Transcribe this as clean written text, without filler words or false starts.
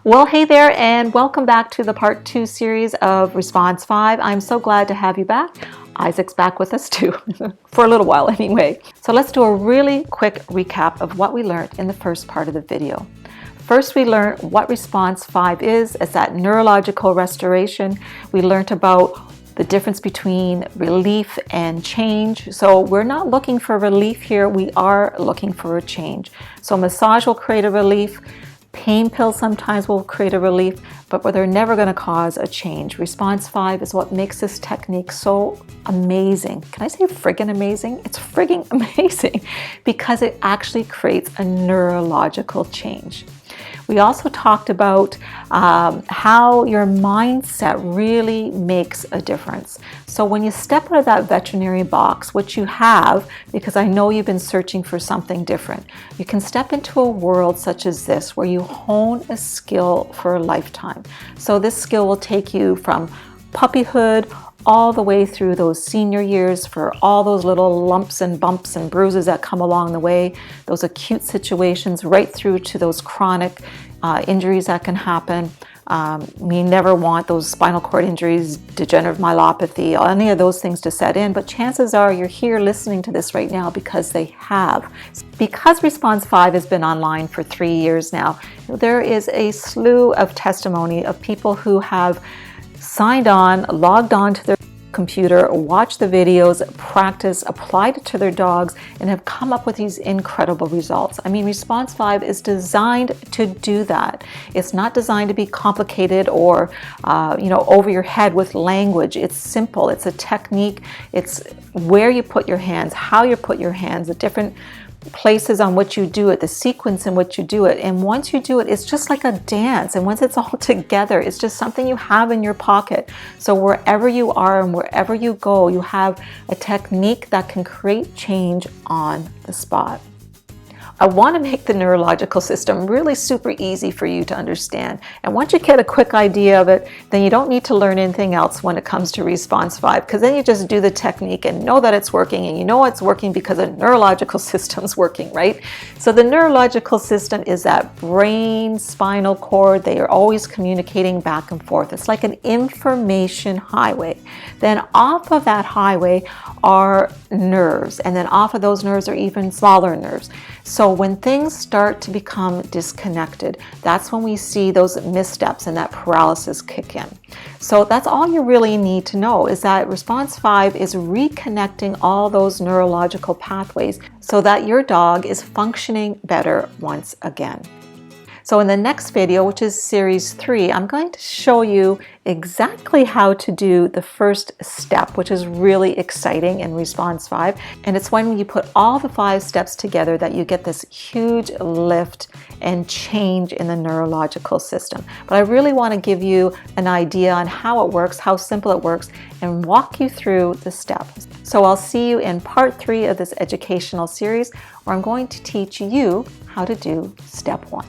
Well, hey there, and welcome back to the part 2 series of Response 5. I'm so glad to have you back. Isaac's back with us too, for a little while anyway. So let's do a really quick recap of what we learned in the first part of the video. First, we learned what Response 5 is. It's that neurological restoration. We learned about the difference between relief and change. So we're not looking for relief here, we are looking for a change. So massage will create a relief. Pain pills sometimes will create a relief, but they're never going to cause a change. Response 5 is what makes this technique so amazing. Can I say friggin' amazing? It's friggin' amazing because it actually creates a neurological change. We also talked about how your mindset really makes a difference. So when you step out of that veterinary box, which you have, because I know you've been searching for something different, you can step into a world such as this where you hone a skill for a lifetime. So this skill will take you from puppyhood all the way through those senior years, for all those little lumps and bumps and bruises that come along the way, those acute situations, right through to those chronic injuries that can happen. We never want those spinal cord injuries, degenerative myelopathy, any of those things to set in, but chances are you're here listening to this right now because they have. Because Response 5 has been online for 3 years now, there is a slew of testimony of people who have signed on, logged on to their computer, watched the videos, practiced, applied it to their dogs, and have come up with these incredible results. I mean, Response 5 is designed to do that. It's not designed to be complicated or, over your head with language. It's simple. It's a technique. It's where you put your hands, how you put your hands, the different places on which you do it, the sequence in which you do it. And once you do it, it's just like a dance. And once it's all together, it's just something you have in your pocket. So wherever you are and wherever you go, you have a technique that can create change on the spot. I want to make the neurological system really super easy for you to understand. And once you get a quick idea of it, then you don't need to learn anything else when it comes to Response 5, because then you just do the technique and know that it's working, and you know it's working because the neurological system's working, right? So the neurological system is that brain, spinal cord. They are always communicating back and forth. It's like an information highway. Then off of that highway are nerves, and then off of those nerves are even smaller nerves. So when things start to become disconnected, that's when we see those missteps and that paralysis kick in. So that's all you really need to know, is that Response 5 is reconnecting all those neurological pathways so that your dog is functioning better once again. So in the next video, which is series 3, I'm going to show you exactly how to do the first step, which is really exciting in Response 5. And it's when you put all the 5 steps together that you get this huge lift and change in the neurological system. But I really want to give you an idea on how it works, how simple it works, and walk you through the steps. So I'll see you in part 3 of this educational series, where I'm going to teach you how to do step 1.